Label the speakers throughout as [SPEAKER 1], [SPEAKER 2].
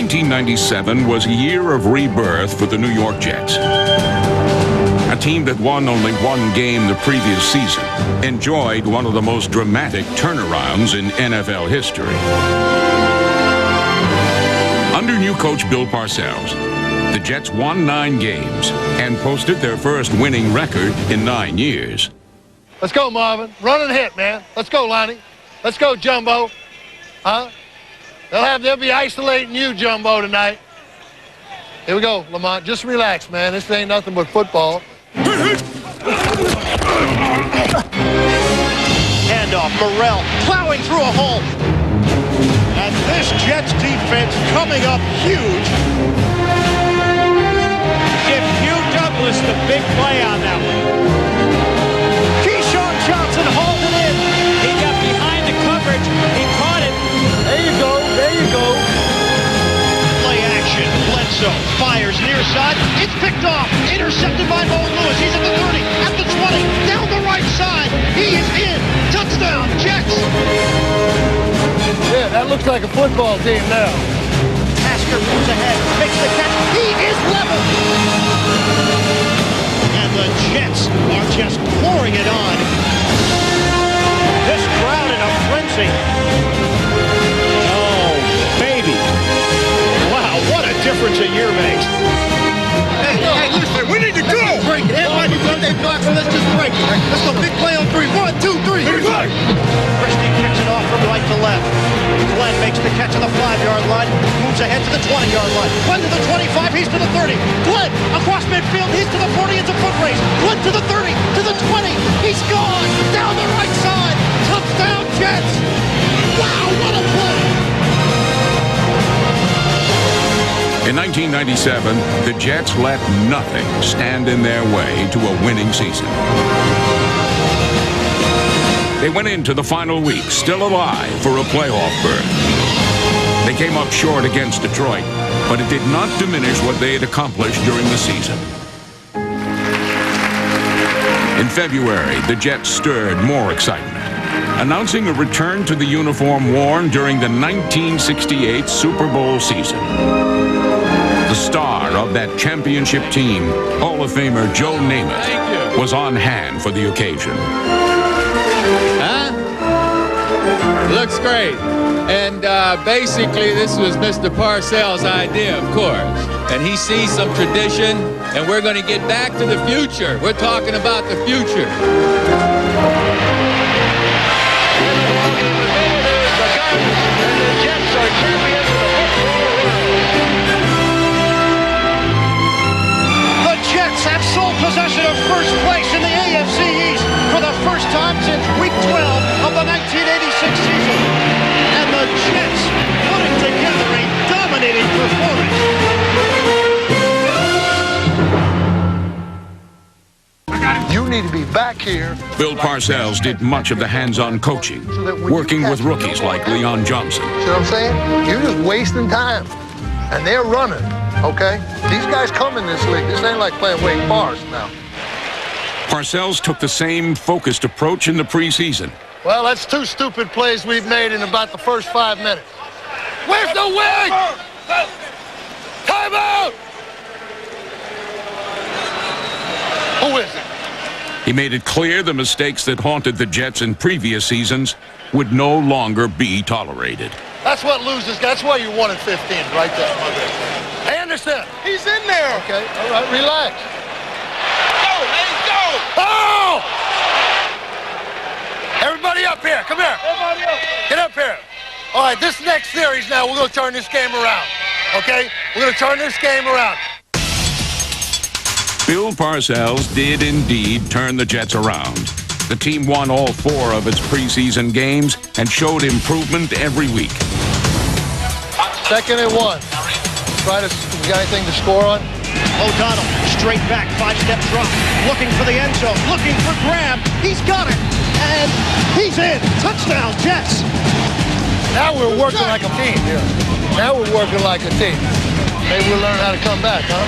[SPEAKER 1] 1997 was a year of rebirth for the New York Jets. A team that won only one game the previous season enjoyed one of the most dramatic turnarounds in NFL history. Under new coach Bill Parcells, the Jets won 9 games and posted their first winning record in 9 years.
[SPEAKER 2] Let's go, Marvin. Run and hit, man. Let's go, Lonnie. Let's go, Jumbo. Huh? They'll be isolating you, Jumbo, tonight. Here we go, Lamont. Just relax, man. This ain't nothing but football.
[SPEAKER 3] Handoff, Morrell plowing through a hole. And this Jets defense coming up huge.
[SPEAKER 4] Give Hugh Douglas the big play on that one.
[SPEAKER 3] Keyshawn Johnson hauled it in.
[SPEAKER 4] He got behind the coverage. He caught it.
[SPEAKER 2] There you go. There you go.
[SPEAKER 3] Play action. Bledsoe fires near side. It's picked off. Intercepted by Mo Lewis. He's at the 30, at the 20, down the right side. He is in. Touchdown, Jets.
[SPEAKER 2] Yeah, that looks like a football team now.
[SPEAKER 3] Tasker moves ahead, makes the catch. He is level. And the Jets are just pouring it on. This crowd in a frenzy.
[SPEAKER 4] Oh, baby.
[SPEAKER 3] Wow, what a difference a year makes.
[SPEAKER 5] Hey, listen, we need to go!
[SPEAKER 3] Break it. Everybody run their blocks, so let's just break it. Let's go big play on 3. 1, 2, 3. Christie kicks it off from right to left. Glenn makes the catch on the 5-yard line. Moves ahead to the 20-yard line. Glenn to the 25. He's to the 30. Glenn across midfield. He's to the 40. It's a foot race. Glenn to the 30. To the 20. He's gone. Down the right side. Touchdown, Jets. Wow, what a play.
[SPEAKER 1] In 1997, the Jets let nothing stand in their way to a winning season. They went into the final week still alive for a playoff berth. They came up short against Detroit, but it did not diminish what they had accomplished during the season. In February, the Jets stirred more excitement, announcing a return to the uniform worn during the 1968 Super Bowl season. The star of that championship team, Hall of Famer Joe Namath, was on hand for the occasion.
[SPEAKER 6] Huh? Looks great. And basically, this was Mr. Parcells' idea, of course. And he sees some tradition, and we're going to get back to the future. We're talking about the future.
[SPEAKER 3] Have sole possession of first place in the AFC East for the first time since Week 12 of the 1986 season. And the Jets putting together a dominating performance.
[SPEAKER 2] You need to be back here.
[SPEAKER 1] Bill Parcells did much of the hands-on coaching, working with rookies like Leon Johnson.
[SPEAKER 2] See what I'm saying? You're just wasting time. And they're running, okay? These guys come in this league. This ain't like playing Wake Forest now.
[SPEAKER 1] Parcells took the same focused approach in the preseason.
[SPEAKER 2] Well, that's 2 stupid plays we've made in about the first 5 minutes. Where's the wing? Time out! Who is it?
[SPEAKER 1] He made it clear the mistakes that haunted the Jets in previous seasons would no longer be tolerated.
[SPEAKER 2] That's what loses. That's why you won at 15 right there. Anderson!
[SPEAKER 5] He's in there!
[SPEAKER 2] Okay, all right, relax.
[SPEAKER 5] Go, let's go!
[SPEAKER 2] Oh! Everybody up here, come here.
[SPEAKER 5] Everybody up.
[SPEAKER 2] Get up here. All right, this next series now, we're going to turn this game around, okay? We're going to turn this game around.
[SPEAKER 1] Bill Parcells did indeed turn the Jets around. The team won all 4 of its preseason games and showed improvement every week.
[SPEAKER 2] 2nd and 1. We got anything to score on?
[SPEAKER 3] O'Donnell, straight back, 5-step drop, looking for the end zone, looking for Graham. He's got it, and he's in. Touchdown, Jets.
[SPEAKER 2] Now we're working like a team here. Now we're working like a team. Maybe we'll learn how to come back, huh?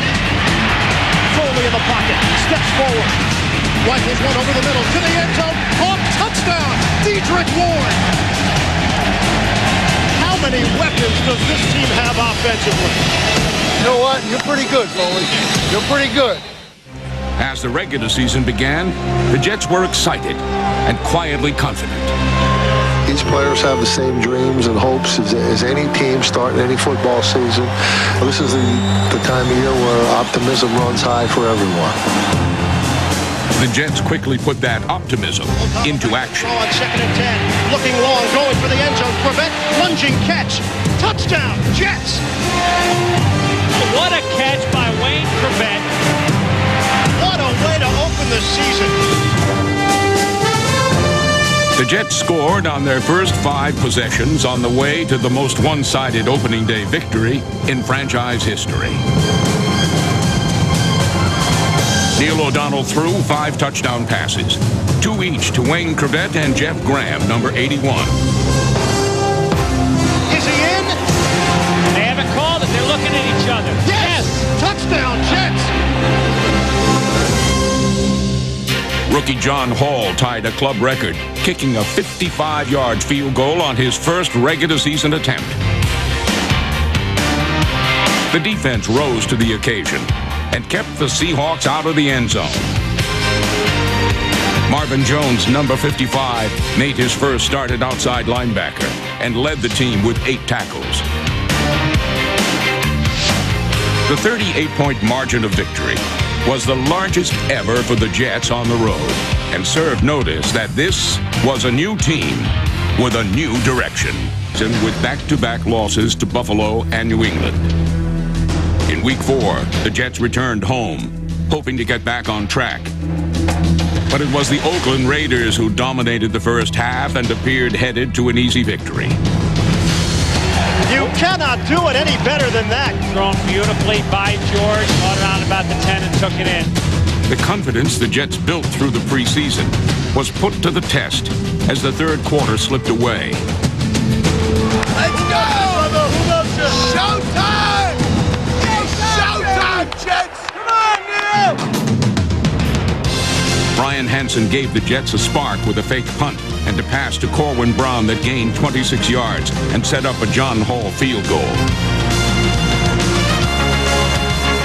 [SPEAKER 3] Foley in the pocket, steps forward. Rifles one over the middle to the end zone. Caught, touchdown, Dedrick Ward. How many weapons does this team have offensively?
[SPEAKER 2] You know what? You're pretty good, Foley. You're pretty good.
[SPEAKER 1] As the regular season began, the Jets were excited and quietly confident.
[SPEAKER 7] These players have the same dreams and hopes as any team starting any football season. This is the time of year where optimism runs high for everyone.
[SPEAKER 1] The Jets quickly put that optimism into action.
[SPEAKER 3] On 2nd and 10, looking long, going for the end zone. Corbett, lunging catch. Touchdown, Jets!
[SPEAKER 4] What a catch by Wayne Corbett.
[SPEAKER 3] What a way to open the season.
[SPEAKER 1] The Jets scored on their first 5 possessions on the way to the most one-sided opening day victory in franchise history. Neil O'Donnell threw 5 touchdown passes, 2 each to Wayne Corbett and Jeff Graham, number 81.
[SPEAKER 3] Is he in?
[SPEAKER 4] They haven't called it. They're looking at each other.
[SPEAKER 3] Yes! Touchdown, Jets!
[SPEAKER 1] Rookie John Hall tied a club record, kicking a 55-yard field goal on his first regular season attempt. The defense rose to the occasion and kept the Seahawks out of the end zone. Marvin Jones, number 55, made his first start at outside linebacker and led the team with 8 tackles. The 38-point margin of victory was the largest ever for the Jets on the road and served notice that this was a new team with a new direction, and with back-to-back losses to Buffalo and New England. In Week 4, the Jets returned home, hoping to get back on track. But it was the Oakland Raiders who dominated the first half and appeared headed to an easy victory.
[SPEAKER 3] You cannot do it any better than that.
[SPEAKER 4] Thrown beautifully by George. Caught it on about the 10 and took it in.
[SPEAKER 1] The confidence the Jets built through the preseason was put to the test as the third quarter slipped away.
[SPEAKER 5] Let's go! Showtime! Showtime, Jets! Come on, Neil!
[SPEAKER 1] Brian Hansen gave the Jets a spark with a fake punt and a pass to Corwin Brown that gained 26 yards and set up a John Hall field goal.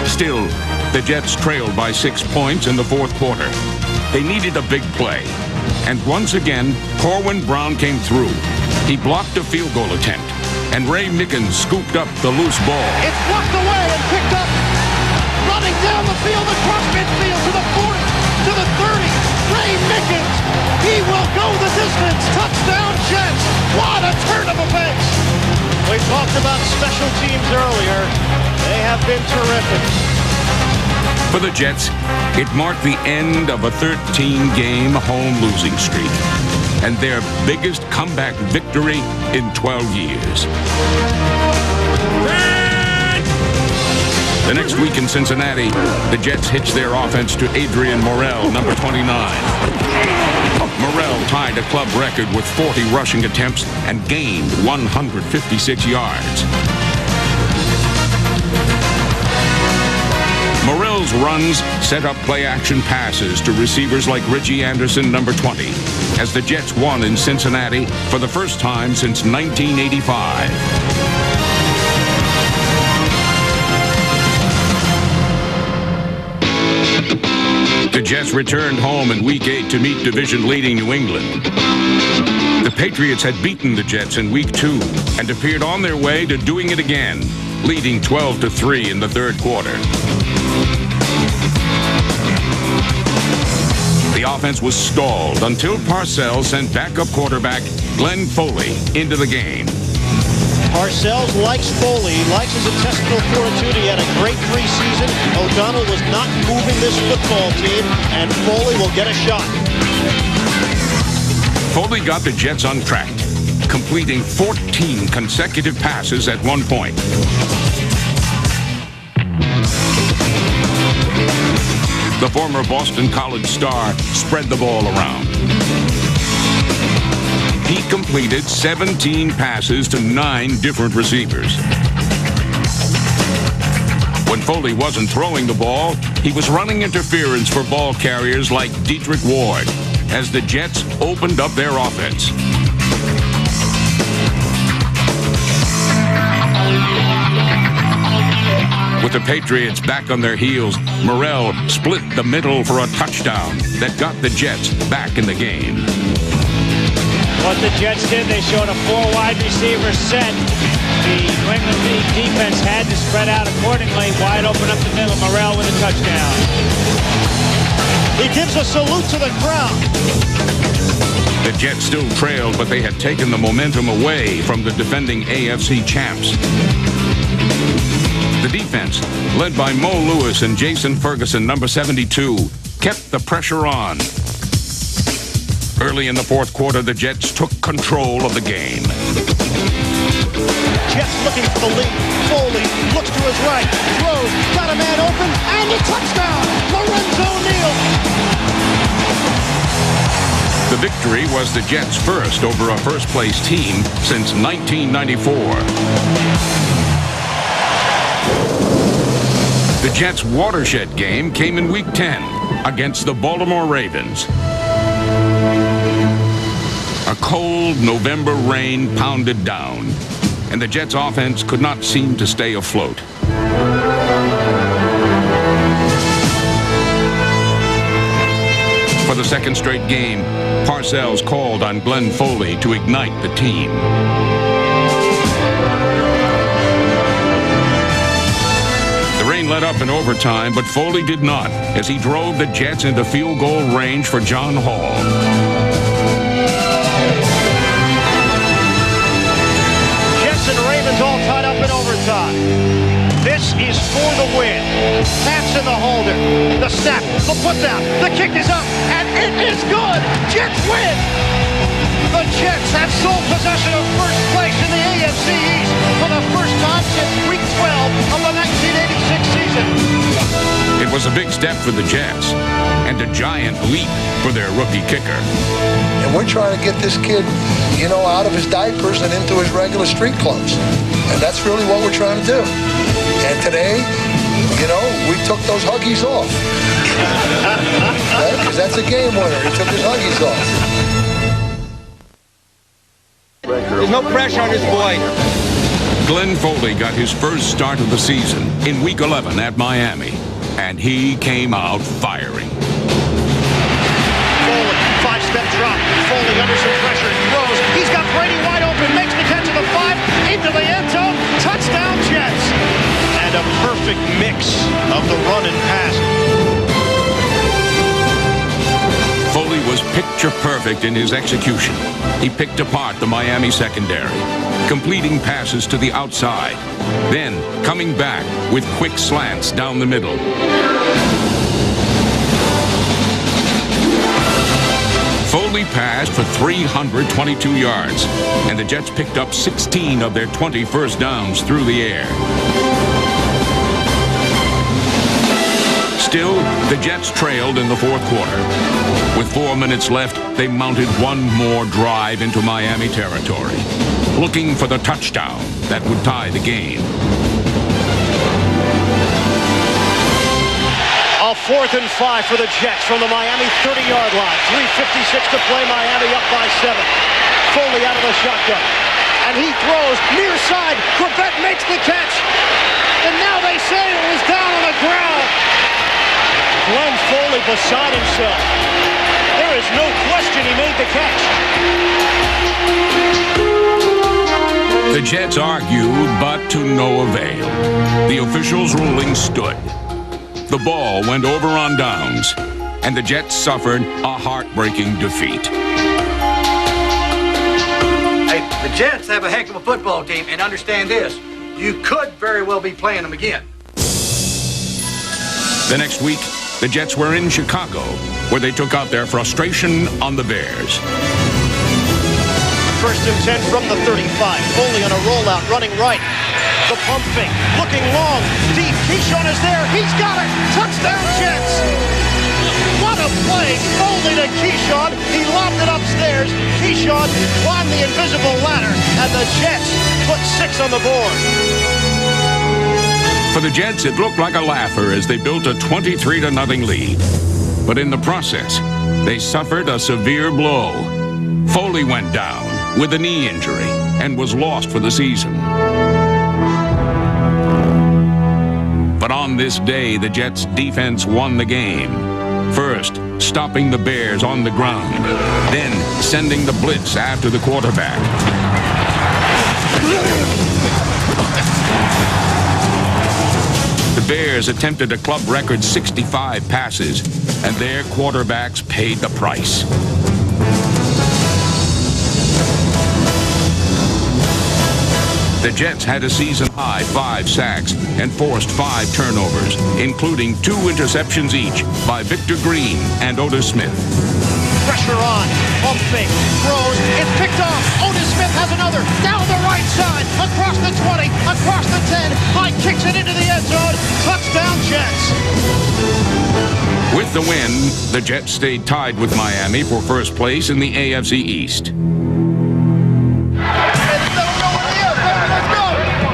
[SPEAKER 1] Still, the Jets trailed by 6 points in the fourth quarter. They needed a big play. And once again, Corwin Brown came through. He blocked a field goal attempt, and Ray Mickens scooped up the loose ball.
[SPEAKER 3] It's blocked away and picked up. Running down the field across midfield to the 40, to the 30. Ray Mickens. He will go the distance. Touchdown, Jets. What a turn of events. We talked about special teams earlier. They have been terrific.
[SPEAKER 1] For the Jets, it marked the end of a 13-game home losing streak and their biggest comeback victory in 12 years. The next week in Cincinnati, the Jets hitched their offense to Adrian Morrell, number 29. Morrell tied a club record with 40 rushing attempts and gained 156 yards. Morrell's runs set up play-action passes to receivers like Richie Anderson, number 20, as the Jets won in Cincinnati for the first time since 1985. The Jets returned home in Week 8 to meet division-leading New England. The Patriots had beaten the Jets in Week 2 and appeared on their way to doing it again, leading 12-3 in the third quarter. The offense was stalled until Parcells sent backup quarterback Glenn Foley into the game.
[SPEAKER 3] Parcells likes Foley, likes his intestinal fortitude. He had a great preseason. O'Donnell was not moving this football team, and Foley will get a shot.
[SPEAKER 1] Foley got the Jets on track, completing 14 consecutive passes at one point. The former Boston College star spread the ball around. He completed 17 passes to 9 different receivers. When Foley wasn't throwing the ball, he was running interference for ball carriers like Dietrich Ward as the Jets opened up their offense. With the Patriots back on their heels, Morrell split the middle for a touchdown that got the Jets back in the game.
[SPEAKER 4] What the Jets did, they showed a 4 wide receiver set. The New England defense had to spread out accordingly. Wide open up the middle. Morrell with a touchdown.
[SPEAKER 3] He gives a salute to the crowd.
[SPEAKER 1] The Jets still trailed, but they had taken the momentum away from the defending AFC champs. The defense, led by Mo Lewis and Jason Ferguson, number 72, kept the pressure on. Early in the fourth quarter, the Jets took control of the game.
[SPEAKER 3] Jets looking for the lead. Foley looks to his right. Throws. Got a man open. And a touchdown. Lorenzo Neal.
[SPEAKER 1] The victory was the Jets' first over a first-place team since 1994. The Jets' watershed game came in Week 10 against the Baltimore Ravens. A cold November rain pounded down, and the Jets' offense could not seem to stay afloat. For the second straight game, Parcells called on Glenn Foley to ignite the team. The rain let up in overtime, but Foley did not, as he drove the Jets into field goal range for John Hall.
[SPEAKER 3] Jets and Ravens all tied up in overtime. This is for the win. Snaps in the holder. The snap, the putdown, the kick is up, and it is good. Jets win. The Jets have sole possession of first place in the AFC East for the first time since Week 12 of the 1986 season.
[SPEAKER 1] It was a big step for the Jets, and a giant leap for their rookie kicker.
[SPEAKER 7] And we're trying to get this kid, out of his diapers and into his regular street clothes. And that's really what we're trying to do. And today, we took those Huggies off. Because that's a game winner. He took his Huggies off.
[SPEAKER 5] There's no pressure on this boy.
[SPEAKER 1] Glenn Foley got his first start of the season in Week 11 at Miami, and he came out firing.
[SPEAKER 3] Foley, 5-step drop. Foley under some pressure, throws. He's got Brady wide open, makes the catch of the 5, into the end zone. Touchdown, Jets. And a perfect mix of the run and pass.
[SPEAKER 1] Foley was picture perfect in his execution. He picked apart the Miami secondary, completing passes to the outside, then coming back with quick slants down the middle. Foley passed for 322 yards, and the Jets picked up 16 of their 20 first downs through the air. Still, the Jets trailed in the fourth quarter. With 4 minutes left, they mounted one more drive into Miami territory, looking for the touchdown that would tie the game.
[SPEAKER 3] A 4th and 5 for the Jets from the Miami 30-yard line. 3:56 to play. Miami up by 7. Foley out of the shotgun. And he throws near side. Corbett makes the catch. And now they say it was down on the ground. Glenn Foley beside himself. There is no question he made the catch.
[SPEAKER 1] The Jets argued, but to no avail. The officials' ruling stood. The ball went over on downs, and the Jets suffered a heartbreaking defeat.
[SPEAKER 8] Hey, the Jets have a heck of a football team, and understand this, you could very well be playing them again.
[SPEAKER 1] The next week, the Jets were in Chicago, where they took out their frustration on the Bears.
[SPEAKER 3] 1st and 10 from the 35. Foley on a rollout, running right. The pump fake, looking long, deep. Keyshawn is there. He's got it. Touchdown, Jets. What a play. Foley to Keyshawn. He lobbed it upstairs. Keyshawn climbed the invisible ladder, and the Jets put 6 on the board.
[SPEAKER 1] For the Jets, it looked like a laugher as they built a 23-0 lead. But in the process, they suffered a severe blow. Foley went down with a knee injury and was lost for the season. But On this day, the Jets' defense won the game. First, stopping the Bears on the ground, then sending the blitz after the quarterback. The Bears attempted a club record 65 passes, and their quarterbacks paid the price. The Jets had a season-high 5 sacks and forced 5 turnovers, including 2 interceptions each by Victor Green and Otis Smith.
[SPEAKER 3] Pressure on. Pump fake. Throws. It's picked off. Otis Smith has another. Down the right side. Across the 20. Across the 10. Mike kicks it into the end zone. Touchdown, Jets.
[SPEAKER 1] With the win, the Jets stayed tied with Miami for first place in the AFC East.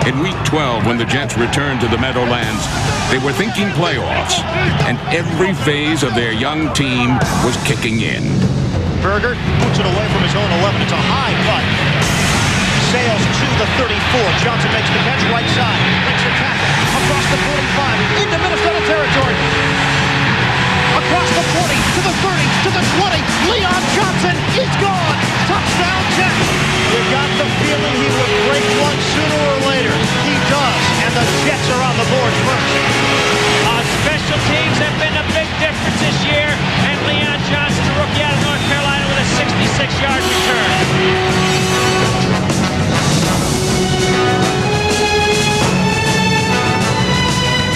[SPEAKER 1] In Week 12, when the Jets returned to the Meadowlands, they were thinking playoffs, and every phase of their young team was kicking in.
[SPEAKER 3] Berger puts it away from his own 11. It's a high cut. Sails to the 34. Johnson makes the catch right side. Makes the tackle. Across the 45. Into Minnesota territory. Across the 40. To the 30. To the 20. Leon Johnson is gone. Touchdown, Jets. You got the feeling he would break one sooner or later. He does. And the Jets are on the board first.
[SPEAKER 4] Special teams have been a big difference this year. And Leon Johnson, a rookie out of North Carolina, with a 66-yard return.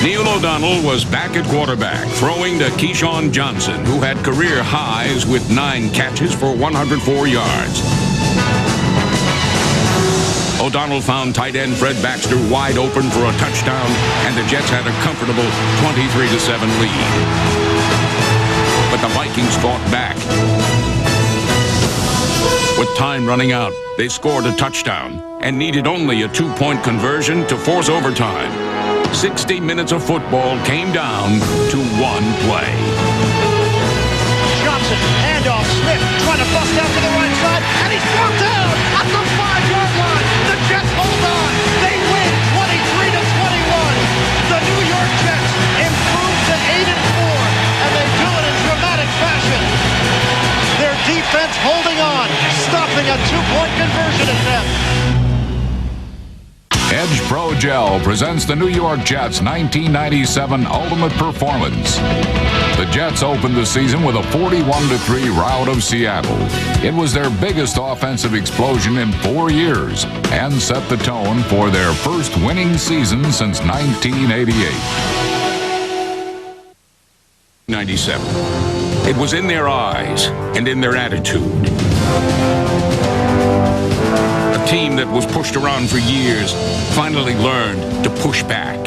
[SPEAKER 1] Neil O'Donnell was back at quarterback, throwing to Keyshawn Johnson, who had career highs with 9 catches for 104 yards. O'Donnell found tight end Fred Baxter wide open for a touchdown, and the Jets had a comfortable 23-7 lead. But the Vikings fought back. With time running out, they scored a touchdown and needed only a 2-point conversion to force overtime. 60 minutes of football came down to one play.
[SPEAKER 3] Johnson, handoff, Smith trying to bust out to the right side, and he's brought down at the 5-yard line. The Jets hold on. They win 23-21. The New York Jets improve to 8-4, and they do it in dramatic fashion. Their defense holding on, stopping a 2-point conversion attempt.
[SPEAKER 9] Edge Pro Gel presents the New York Jets 1997 Ultimate Performance. The Jets opened the season with a 41-3 rout of Seattle. It was their biggest offensive explosion in 4 years and set the tone for their first winning season since 1988.
[SPEAKER 1] 97. It was in their eyes and in their attitude. A team that was pushed around for years finally learned to push back.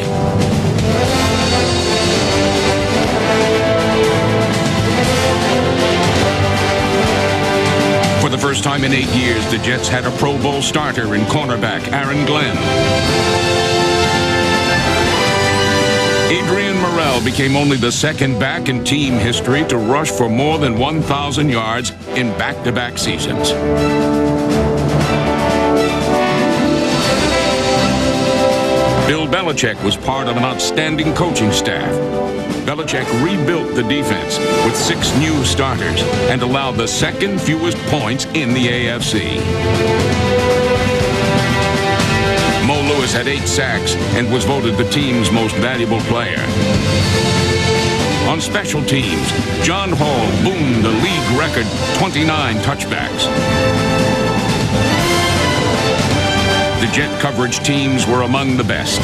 [SPEAKER 1] For the first time in 8 years, the Jets had a Pro Bowl starter in cornerback Aaron Glenn. Adrian Morrell became only the second back in team history to rush for more than 1,000 yards in back-to-back seasons. Bill Belichick was part of an outstanding coaching staff. Belichick rebuilt the defense with 6 new starters and allowed the second fewest points in the AFC. Mo Lewis had 8 sacks and was voted the team's most valuable player. On special teams, John Hall boomed the league record 29 touchbacks. The Jet coverage teams were among the best,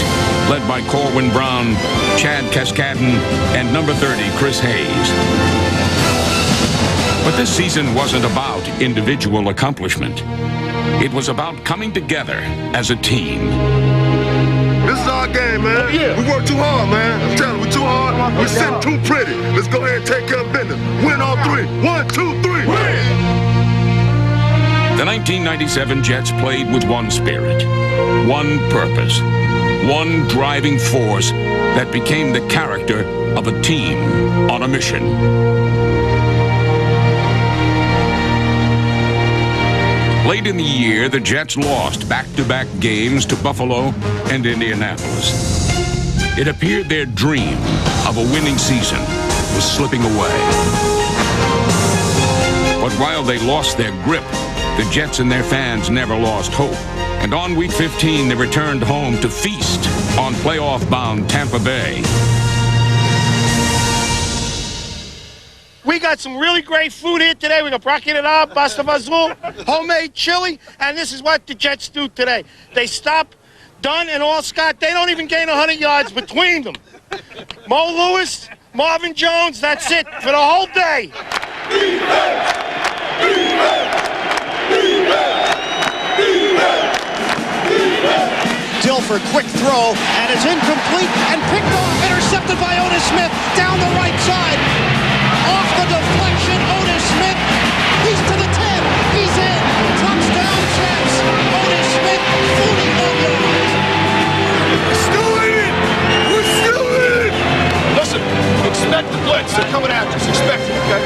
[SPEAKER 1] led by Corwin Brown, Chad Cascadden, and number 30, Chris Hayes. But this season wasn't about individual accomplishment. It was about coming together as a team.
[SPEAKER 10] This is our game, man. We work too hard, man. I'm telling you, we're too hard. We're sitting too pretty. Let's go ahead and take care of business. Win all 3. 1, 2, 3. Win!
[SPEAKER 1] The 1997 Jets played with one spirit, one purpose, one driving force that became the character of a team on a mission. Late in the year, the Jets lost back-to-back games to Buffalo and Indianapolis. It appeared their dream of a winning season was slipping away. But while they lost their grip, the Jets and their fans never lost hope. And on Week 15, they returned home to feast on playoff-bound Tampa Bay.
[SPEAKER 3] We got some really great food here today. We got Braki Rab, Pasta Vazul, homemade chili, and this is what the Jets do today. They stop Dunn and Allscott. They don't even gain 100 yards between them. Mo Lewis, Marvin Jones, that's it for the whole day.
[SPEAKER 11] Dilfer, quick throw, and it's incomplete and picked off, intercepted by Otis Smith down the right side. Off the deflection, Otis Smith. He's to the 10. He's in. Touchdown, Jets. Otis Smith, 41 yards.
[SPEAKER 10] We're still in it. We're still in it.
[SPEAKER 12] Listen, expect the blitz. They're coming after us. Expect it, okay?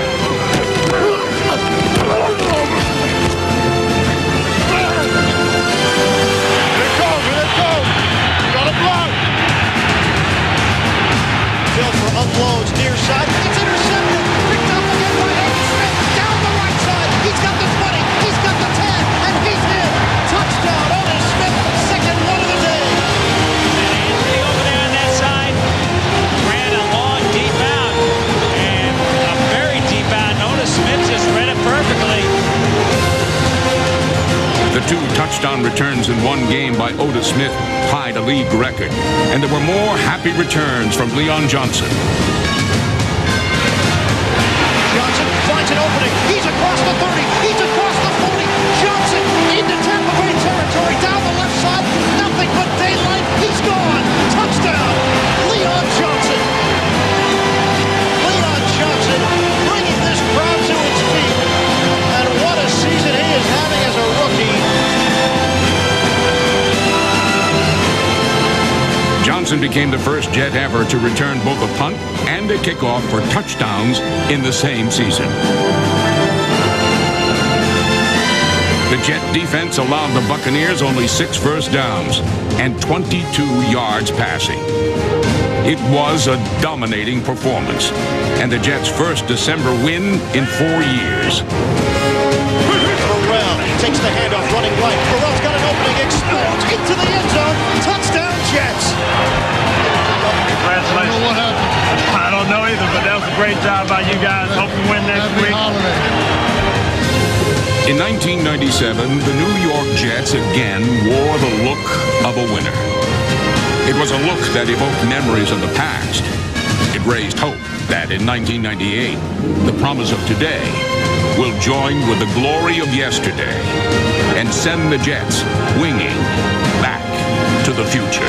[SPEAKER 3] Dilfer unloads near side. It's intercepted. Picked up again by Otis Smith. Down the right side. He's got the 20. He's got the 10. And he's in. Touchdown, Otis Smith. Second one of the day.
[SPEAKER 4] And Anthony over there on that side ran a long, deep out. And a very deep out. And Otis Smith just read it perfectly.
[SPEAKER 1] The 2 touchdown returns in one game by Otis Smith tied a league record, and there were more happy returns from Leon Johnson.
[SPEAKER 3] Johnson finds an opening. He's across the 30. He's across the 40. Johnson into Tampa Bay territory. Down the left side. Nothing but daylight. He's gone. Touchdown. Leon Johnson. Leon Johnson bringing this crowd to its feet. And what a season he is having as a rookie.
[SPEAKER 1] Johnson became the first Jet ever to return both a punt and a kickoff for touchdowns in the same season. The Jet defense allowed the Buccaneers only 6 first downs and 22 yards passing. It was a dominating performance and the Jets' first December win in 4 years.
[SPEAKER 3] Burrell takes the handoff, running right. Burrell's got an opening, explodes into the end zone. Touchdown, Jets.
[SPEAKER 13] Congratulations.
[SPEAKER 2] What happened?
[SPEAKER 13] I don't know either, but that was a great job by you guys. Hope you win next
[SPEAKER 2] Happy
[SPEAKER 13] week.
[SPEAKER 2] holiday.
[SPEAKER 1] In 1997, the New York Jets again wore the look of a winner. It was a look that evoked memories of the past. It raised hope that in 1998, the promise of today will join with the glory of yesterday and send the Jets winging back to the future.